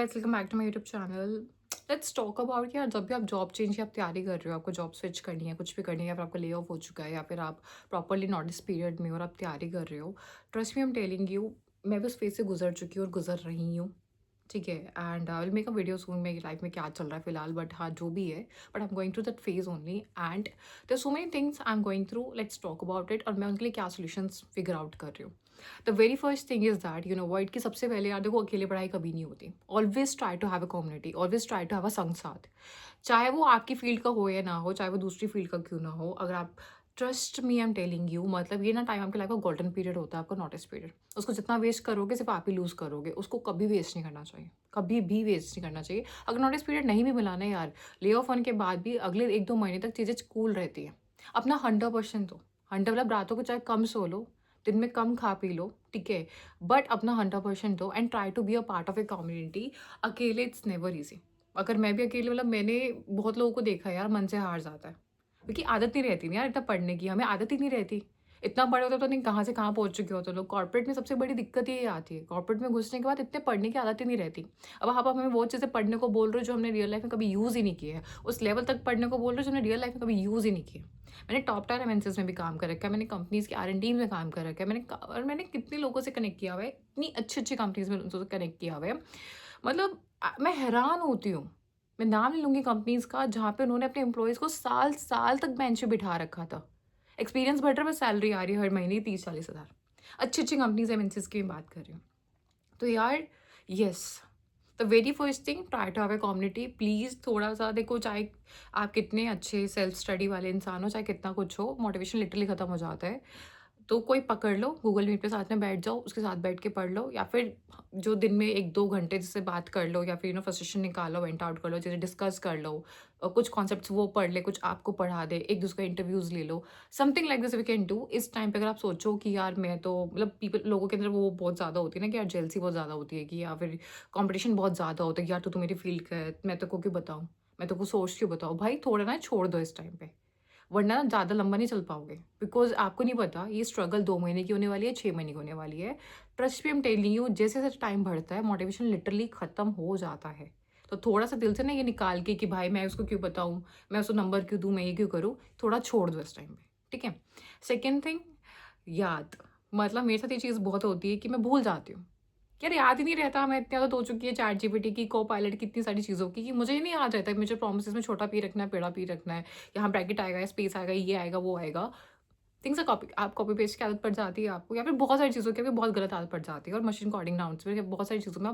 Guys, welcome back to my YouTube channel. Let's talk about कि यार जब भी आप जॉब चेंज की आप तैयारी कर रहे हो, आपको जॉब स्विच करनी है, कुछ भी करनी है, या फिर आपका ले ऑफ हो चुका है, या फिर आप प्रॉपरली नोटिस पीरियड में हो और आप तैयारी कर रहे हो। Trust me, I am telling you, मैं भी उस फेज से गुजर चुकी हूँ और गुजर रही हूँ। ठीक है, and I will make a video सून मेरी लाइफ में क्या चल रहा है फिलहाल, बट हाँ जो भी है, but I am going through that phase only and there so many things I am going through. Let's talk about it और मैं उनके लिए क्या सोल्यूशंस फिगर आउट कर रही हूँ। The very first thing is that you know word की सबसे पहले यार देखो, अकेले पढ़ाई कभी नहीं होती। Always try to have a community, always try to have a संग साथ। चाहे वो आपकी फील्ड का हो या ना हो, चाहे वो दूसरी फील्ड का क्यों ना हो, अगर आप trust me I am telling you, मतलब ये ना टाइम आपके लाइफ का गोल्डन पीरियड होता है, आपका नोटिस पीरियड। उसको जितना वेस्ट करोगे सिर्फ आप ही लूज करोगे, उसको कभी वेस्ट नहीं करना चाहिए, कभी भी वेस्ट नहीं करना चाहिए। अगर नोटिस पीरियड नहीं भी मिलाना है यार, ले ऑफ होने के बाद भी अगले 1-2 महीने तक चीज़ें कूल रहती है। अपना 100% दो। 100 मतलब रातों को चाहे कम सो लो, दिन में कम खा पी लो, ठीक है, बट अपना 100% दो and try to be a part of a community. अकेले इट्स नेवर ईजी। अगर मैं भी अकेले, मतलब मैंने बहुत लोगों को देखा है यार, मन से हार जाता है, क्योंकि आदत नहीं रहती ना यार इतना पढ़ने की, हमें आदत ही नहीं रहती। इतना बड़े होते तो नहीं कहाँ से कहाँ पहुँच चुके होते लोग। कॉर्पोरेट में सबसे बड़ी दिक्कत ये आती है, कॉर्पोरेट में घुसने के बाद इतने पढ़ने की आदत ही नहीं रहती। अब आप हमें वो चीज़ें पढ़ने को बोल रहे हो जो हमने रियल लाइफ में कभी यूज़ ही नहीं किए हैं, उस लेवल तक पढ़ने को बोल रहे हो जो हमने रियल लाइफ में कभी यूज़ ही नहीं किए। मैंने टॉप टायर एमएनसीज में भी काम कर रखा है, मैंने कंपनीज के R&D में काम कर रखा है, और मैंने कितने लोगों से कनेक्ट किया हुआ है, इतनी अच्छी अच्छी कंपनीज में उनसे कनेक्ट किया हुआ है। मतलब मैं हैरान होती हूँ। मैं नाम नहीं लूँगी कंपनीज़ का, जहाँ पे उन्होंने अपने एम्प्लॉइज़ को साल-साल तक बेंच पे बिठा रखा था। एक्सपीरियंस बढ़ रहा है, बस सैलरी आ रही है हर महीने 30-40 हज़ार। अच्छी-अच्छी कंपनीज़ एमएनसीज़ की मैं बात कर रही हूँ। तो यार yes, the very first thing, try to have a community. Please थोड़ा-सा देखो, चाहे आप कितने अच्छे सेल्फ स्टडी वाले इंसान हो, चाहे कितना कुछ हो, मोटिवेशन लिटरली खत्म हो जाता है। तो कोई पकड़ लो, गूगल मीट पे साथ में बैठ जाओ, उसके साथ बैठ के पढ़ लो, या फिर जो दिन में 1-2 घंटे जिससे बात कर लो, या फिर फ्रस्ट्रेशन निकालो, वेंट आउट कर लो, चीज़ें डिस्कस कर लो। कुछ कॉन्सेप्ट्स वो पढ़ ले, कुछ आपको पढ़ा दे, एक-दूसरे का इंटरव्यूज़ ले लो। Something like this we can do. इस टाइम पे अगर आप सोचो कि यार मैं तो, मतलब पीपल लोगों के अंदर वो बहुत ज़्यादा होती है ना कि यार जेलसी बहुत ज़्यादा होती है, कि या फिर कॉम्पिटिशन बहुत ज़्यादा होता है कि यार तू तो मेरी फील्ड का है, मैं तेरे को क्यों बताऊँ? मैं तेरे को सोच क्यों बताऊँ? भाई थोड़ा ना छोड़ दो इस टाइम पे। वरना ना ज़्यादा लंबा नहीं चल पाओगे, बिकॉज़ आपको नहीं पता ये स्ट्रगल 2 महीने की होने वाली है, 6 महीने की होने वाली है। Trust me, I am telling you, जैसे-जैसे टाइम बढ़ता है, मोटिवेशन लिटरली खत्म हो जाता है। तो थोड़ा-सा दिल से ना ये निकाल के कि भाई मैं उसको क्यों बताऊँ, मैं उसको नंबर क्यों दूँ, मैं ये क्यों करूँ, थोड़ा छोड़ दो इस टाइम पे, ठीक है? सेकंड थिंग, याद। मतलब मेरे साथ ये चीज़ बहुत होती है कि मैं भूल जाती हूँ। यार याद ही नहीं रहता, मैं इतनी आदत हो चुकी है चैट जीपीटी की, को-पायलट की, इतनी सारी चीज़ों की, कि मुझे ही नहीं याद रहता है कि मुझे प्रोमिसेस में छोटा पी रखना है, बड़ा पी रखना है, यहाँ ब्रैकेट आएगा, स्पेस आएगा, ये आएगा, वो आएगा। थिंग्स आर कॉपी, आप कॉपी पेस्ट की आदत पड़ जाती है आपको, या फिर बहुत सारी चीज़ों की आपको बहुत गलत आदत पड़ जाती है, और मशीन कोडिंग नाउन्स में बहुत सारी चीज़ों में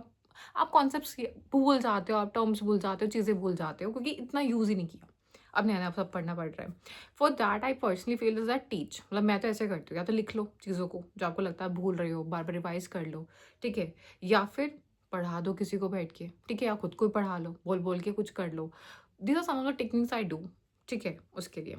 आप कॉन्सेप्ट्स भूल जाते हो, आप टर्म्स भूल जाते हो, चीज़ें भूल जाते हो, क्योंकि इतना यूज़ ही नहीं किया। अब नया-नया सब पढ़ना पड़ रहा है। For that I personally feel is that teach, मतलब मैं तो ऐसे करती हूँ, या तो लिख लो चीज़ों को जो आपको लगता है भूल रहे हो, बार-बार रिवाइज़ कर लो, ठीक है? या फिर पढ़ा दो किसी को बैठ के, ठीक है? या खुद को ही पढ़ा लो, बोल-बोल के कुछ कर लो। These are some of the techniques I do, ठीक है? उसके लिए।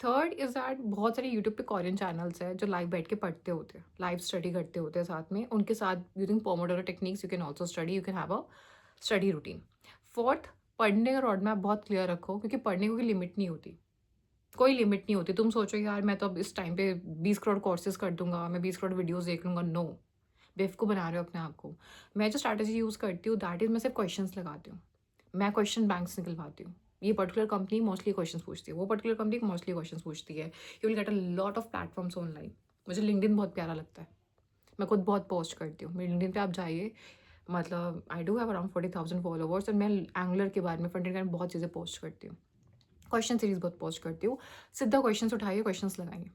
थर्ड इज़ दैट बहुत सारे यूट्यूब पे कोरियन चैनल्स हैं जो लाइव बैठ के पढ़ते होते हैं, लाइव स्टडी करते होते हैं साथ में। उनके साथ using Pomodoro techniques you can also study, you can have a study routine. Fourth, पढ़ने का रोड मैप बहुत क्लियर रखो, क्योंकि पढ़ने को कोई लिमिट नहीं होती। कोई लिमिट नहीं होती। तुम सोचो यार मैं तो अब इस टाइम पे 20 करोड़ कोर्सेज़ कर दूँगा, मैं 20 करोड़ वीडियोज़ देख लूँगा, नो। बेवकूफ़ बना रहे हो अपने आप को। मैं जो स्ट्रैटेजी यूज़ करती हूँ दैट इज़, मैं सिर्फ क्वेश्चंस लगाती हूँ। मैं क्वेश्चन बैंक्स निकलवाती हूँ। ये पर्टिकुलर कंपनी मोस्टली क्वेश्चंस पूछती है, वो पर्टिकुलर कंपनी मोस्टली क्वेश्चंस पूछती है। You will get a lot of platforms online. मुझे लिंक्डइन बहुत प्यारा लगता है। मैं खुद बहुत पोस्ट करती हूँ। मेरे लिंक्डइन पे आप जाइए, मतलब I do have around 40,000 followers, और मैं एंगुलर के बारे में, फ्रंट एंड के बारे में बहुत चीज़ें पोस्ट करती हूँ। क्वेश्चन सीरीज़ बहुत पोस्ट करती हूँ। सीधा क्वेश्चंस उठाइए, क्वेश्चंस लगाइए।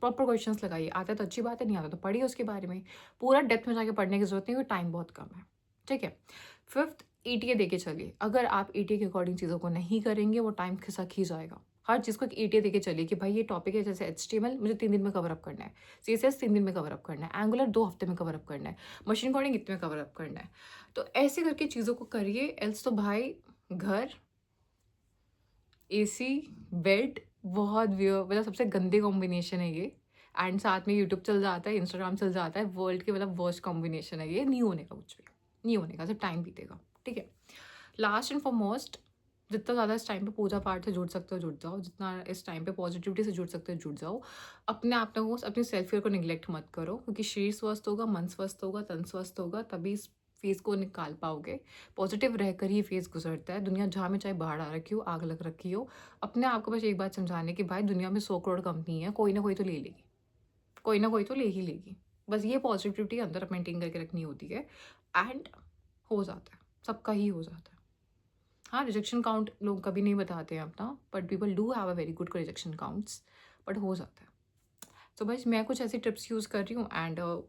प्रॉपर क्वेश्चंस लगाइए। आता है तो अच्छी बात है, नहीं आता तो पढ़िए उसके बारे में। पूरा डेप्थ में जाके पढ़ने की ज़रूरत नहीं है, क्योंकि टाइम बहुत कम है। ठीक है? फिफ्थ, ईटीए देके चलिए। अगर आप ईटीए के अकॉर्डिंग चीज़ों को नहीं करेंगे, वो टाइम खिसक ही जाएगा। हर चीज़ को एक ईटीए देके चलिए कि भाई ये टॉपिक है, जैसे एचटीएमएल मुझे 3 दिन में कवर अप करना है, सीएसएस 3 दिन में कवर अप करना है, एंगुलर 2 हफ्ते में कवर अप करना है, मशीन कोडिंग इतने में कवर अप करना है। तो ऐसे करके चीज़ों को करिए, एल्स तो भाई घर, एसी, बेड, बहुत मतलब सबसे गंदी कॉम्बिनेशन है ये। एंड साथ में यूट्यूब चल जाता है, इंस्टाग्राम चल जाता है। वर्ल्ड के मतलब वर्स्ट कॉम्बिनेशन है ये, नहीं होने का कुछ भी, नहीं होने का, सिर्फ टाइम बीतेगा, ठीक है? लास्ट एंड फॉरमोस्ट, जितना ज़्यादा इस टाइम पे पूजा पाठ से जुड़ सकते हो जुड़ जाओ, जितना इस टाइम पे पॉजिटिविटी से जुड़ सकते हो जुड़ जाओ। अपने आप को, अपनी सेल्फ केयर को निगलेक्ट मत करो, क्योंकि शरीर स्वस्थ होगा, मन स्वस्थ होगा, तन स्वस्थ होगा, तभी फेज़ को निकाल पाओगे। पॉज़िटिव रहकर ही फेज़ गुज़रता है। दुनिया जहाँ में चाहे बाढ़ आ रखी हो, आग लग रखी हो, अपने आप को बस एक बात समझाने कि भाई दुनिया में 100 करोड़ कंपनी है, कोई ना कोई तो ले लेगी। कोई ना कोई तो ले ही लेगी। बस ये पॉज़िटिविटी अंदर मेंटेन करके रखनी होती है एंड हो जाता है, सबका ही हो जाता है। हाँ, रिजेक्शन काउंट लोग कभी नहीं बताते हैं अपना, but people do have a very good rejection counts, but हो जाता है। तो बस मैं कुछ ऐसी टिप्स यूज़ कर रही हूँ एंड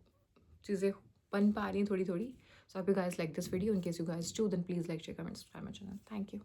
चीज़ें बन पा रही हैं थोड़ी-थोड़ी। So I hope you guys like this video. In case you guys do, then please like, share, comment, subscribe my channel. Thank you.